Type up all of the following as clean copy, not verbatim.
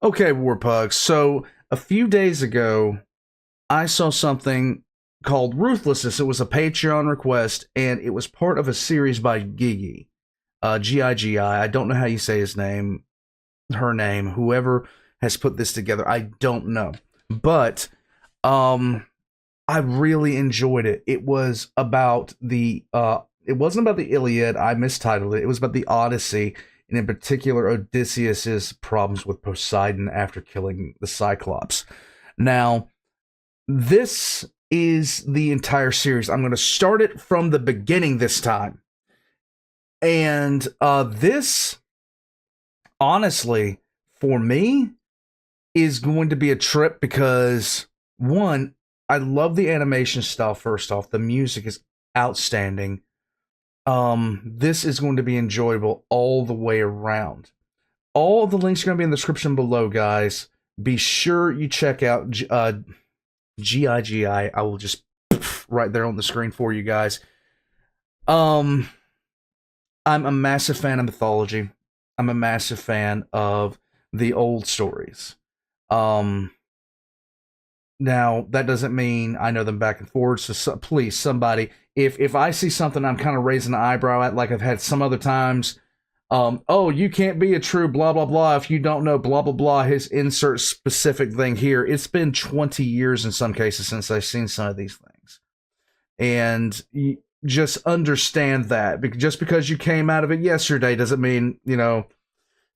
Okay, Warpugs. So a few days ago, I saw something called Ruthlessness. It was a Patreon request, and it was part of a series by Gigi. Gigi. I don't know how you say his name, her name, whoever has put this together. I don't know. But I really enjoyed it. It was about the it wasn't about the Iliad. I mistitled it. It was about the Odyssey, and in particular Odysseus's problems with Poseidon after killing the Cyclops. Now, this is the entire series. I'm going to start it from the beginning this time. And this, honestly, for me, is going to be a trip because, one, I love the animation style, first off. The music is outstanding. This is going to be enjoyable all the way around. All the links are going to be in the description below, guys. Be sure you check out GIGI. I will just right there on the screen for you guys. I'm a massive fan of mythology. I'm a massive fan of the old stories. Now, that doesn't mean I know them back and forward, so please, somebody, if I see something I'm kind of raising an eyebrow at, like I've had some other times, oh, you can't be a true blah, blah, blah if you don't know blah, blah, blah, his insert specific thing here. It's been 20 years in some cases since I've seen some of these things. And just understand that. Just because you came out of it yesterday doesn't mean,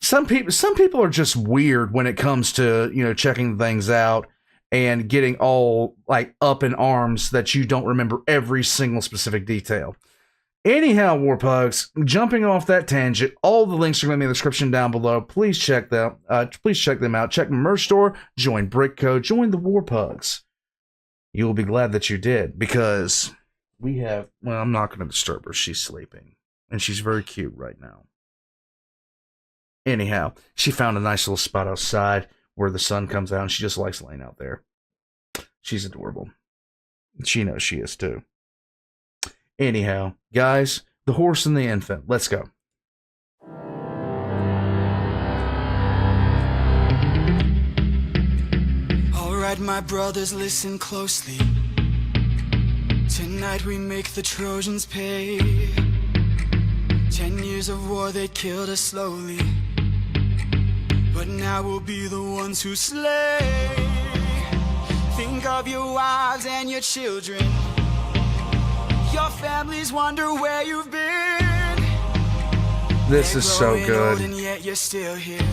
some people are just weird when it comes to, checking things out and getting all like up in arms that you don't remember every single specific detail. Anyhow, Warpugs, jumping off that tangent, all the links are going to be in the description down below. Please check them. Please check them out. Check my merch store. Join Brickco. Join the Warpugs. You will be glad that you did, because we have. Well, I'm not going to disturb her. She's sleeping, and she's very cute right now. Anyhow, she found a nice little spot outside where the sun comes out, and she just likes laying out there. She's adorable. She knows she is too. Anyhow, guys, the horse and the infant. Let's go. Alright, my brothers, listen closely. Tonight we make the Trojans pay. 10 years of war, they killed us slowly, but now we'll be the ones who slay. Think of your wives and your children. Your families wonder where you've been. This is so good. And yet you're still here.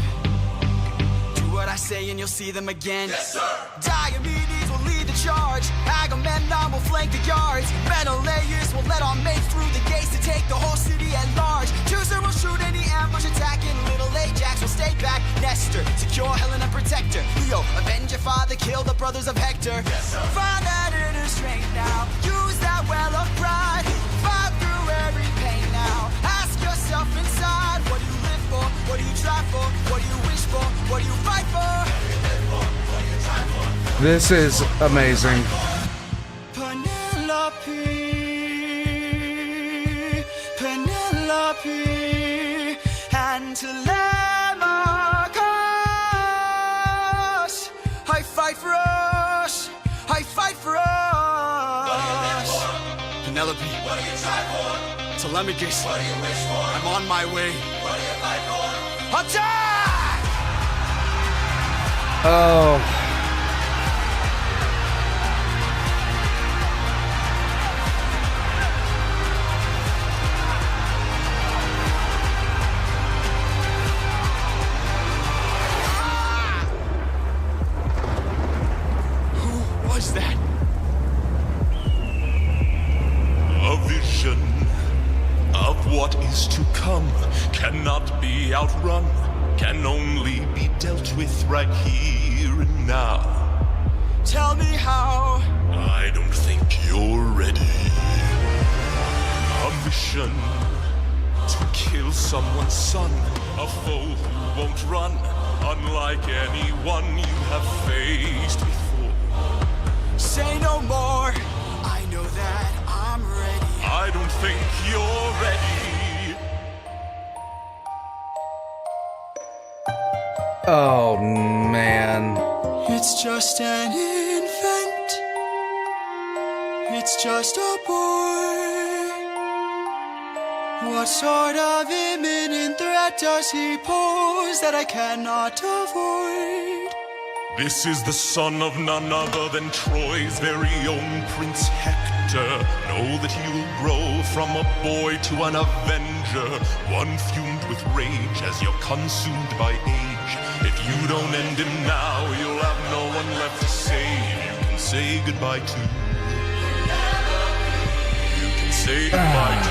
Do what I say and you'll see them again. Yes, sir. Diomedes will lead the charge. Agamemnon will flank the yards. Menelaus will let our mates through the gates to take the whole city at large. Teucer will shoot any ambush attacking. Little Ajax will stay back. Nestor, secure Helena, protect her. Leo, avenge your father, kill the brothers of Hector. Yes, sir. Find that inner strength now. Use that well of pride. Fight through every pain now. Ask yourself inside, what do you live for? What do you try for? What do you wish for? What do you fight for? This is amazing. Penelope, Penelope, and Telemachus. I fight for us. I fight for us. Penelope. What do you try for? Telemachus. What do you wish for? I'm on my way. What do you fight for? Attack! Oh. Who was that? A vision of what is to come cannot be outrun, can only be dealt with right here and now. Tell me how. I don't think you're ready. A mission to kill someone's son, a foe who won't run, unlike anyone you have faced before. Say no more. I know that I'm ready. I don't think you're ready. Oh, man. It's just an infant. It's just a boy. What sort of imminent threat does he pose that I cannot avoid? This is the son of none other than Troy's very own Prince Hector. Know that he will grow from a boy to an avenger, one fumed with rage as you're consumed by age. If you don't end him now, you'll have no one left to save. You can say goodbye to. You can say goodbye to.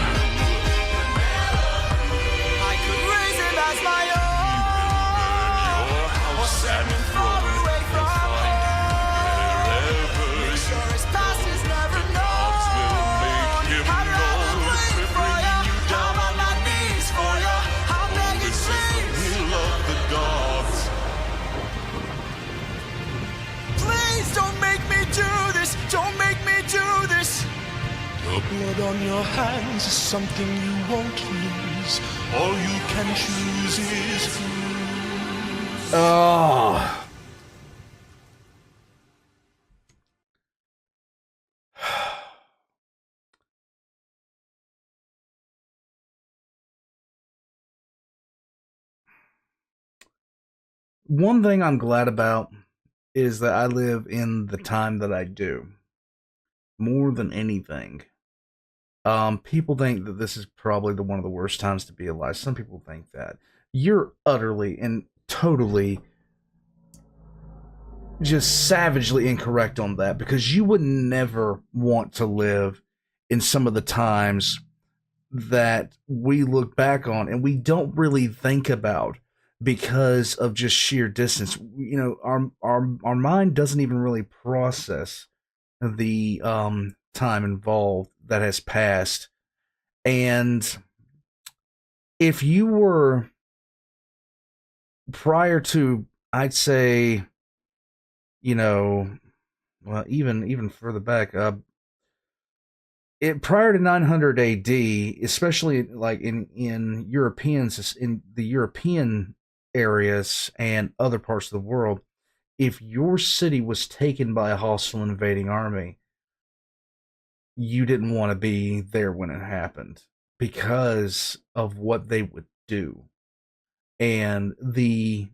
I could raise him as my own. Your house and throne. His past is never Gods will known. make him I'd rather known. wait We're for ya. bringing you down I'm on my knees for ya. I'm begging, This is the please, will of the gods. please don't make me do this. Don't make me do this. The blood on your hands is something you won't lose. All you can choose is who. Oh. One thing I'm glad about is that I live in the time that I do. More than anything. People think that this is probably one of the worst times to be alive. Some people think that. You're utterly and totally just savagely incorrect on that, because you would never want to live in some of the times that we look back on and we don't really think about because of just sheer distance. You know, our mind doesn't even really process the time involved that has passed. And if you were prior to, I'd say, you know, well, even further back, prior to 900 AD, especially like in Europeans in the European areas and other parts of the world, if your city was taken by a hostile invading army, you didn't want to be there when it happened because of what they would do. And the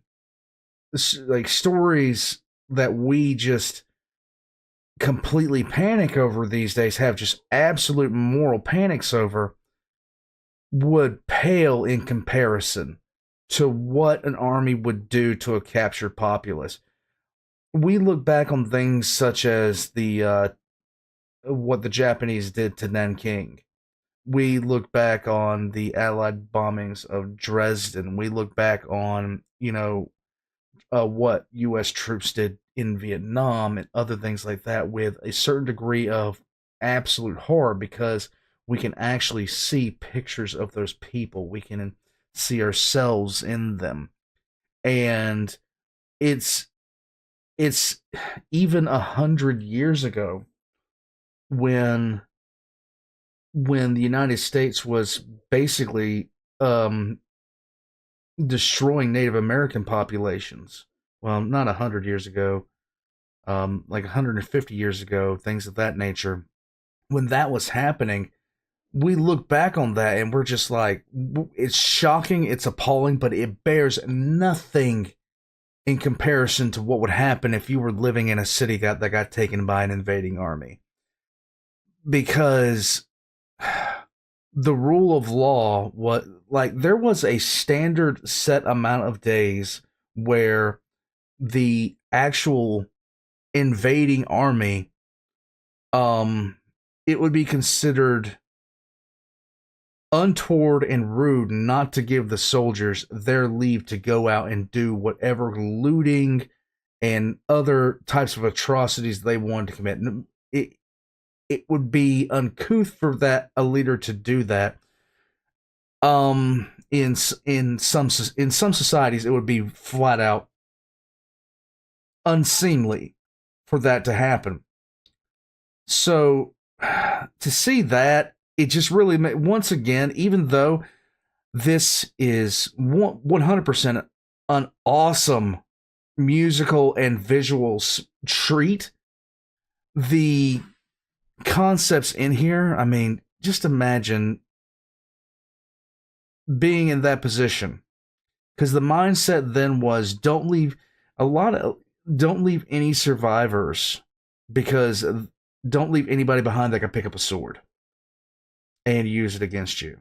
like stories that we just completely panic over these days, have just absolute moral panics over, would pale in comparison to what an army would do to a captured populace. We look back on things such as the what the Japanese did to Nanking. We look back on the Allied bombings of Dresden. We look back on, you know, what U.S. troops did in Vietnam and other things like that with a certain degree of absolute horror, because we can actually see pictures of those people. We can see ourselves in them. And it's even 100 years ago when the United States was basically destroying Native American populations. Well, not 100 years ago, like 150 years ago, things of that nature. When that was happening, we look back on that and we're just like, it's shocking, it's appalling, but it bears nothing in comparison to what would happen if you were living in a city that got taken by an invading army. Because the rule of law, what, like, there was a standard set amount of days where the actual invading army, it would be considered untoward and rude not to give the soldiers their leave to go out and do whatever looting and other types of atrocities they wanted to commit. It would be uncouth for a leader to do that. In some societies, it would be flat out unseemly for that to happen. So to see that, it just really, once again, even though this is 100% an awesome musical and visual treat. The concepts in here, I mean, just imagine being in that position, because the mindset then was don't leave any survivors, because don't leave anybody behind that can pick up a sword and use it against you.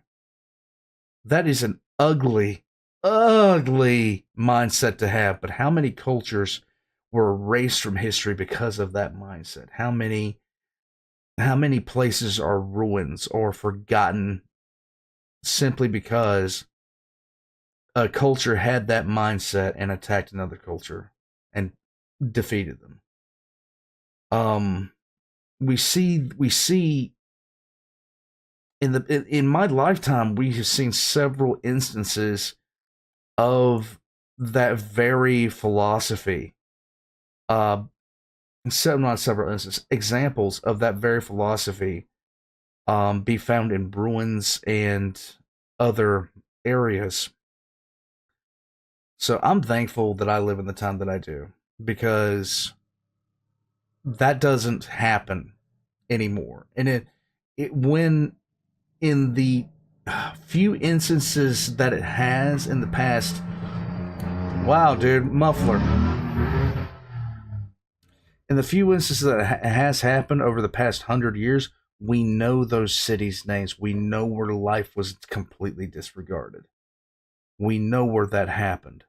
That is an ugly mindset to have, but how many cultures were erased from history because of that mindset? How many places are ruins or forgotten simply because a culture had that mindset and attacked another culture and defeated them? We see in my lifetime, we have seen several instances of that very philosophy. Not several instances, examples of that very philosophy be found in ruins and other areas. So I'm thankful that I live in the time that I do, because that doesn't happen anymore. And it when in the few instances that it has in the past, wow, dude, muffler. In the few instances that it has happened over the past 100 years, we know those cities' names. We know where life was completely disregarded. We know where that happened.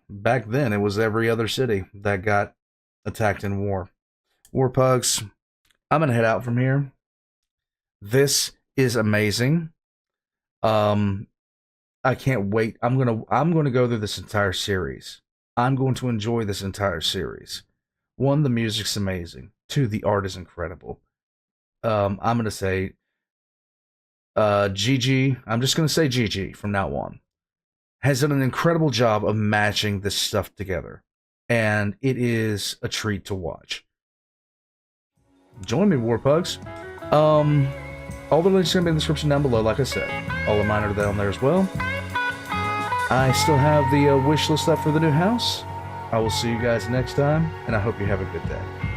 Back then, it was every other city that got attacked in war. War pugs, I'm gonna head out from here. This is amazing. I can't wait. I'm gonna go through this entire series. I'm going to enjoy this entire series. One, the music's amazing. Two, the art is incredible. I'm gonna say Gigi. I'm just gonna say Gigi from now on. Has done an incredible job of matching this stuff together, and it is a treat to watch. Join me, Warpugs. All the links are going to be in the description down below, like I said. All of mine are down there as well. I still have the wish list up for the new house. I will see you guys next time, and I hope you have a good day.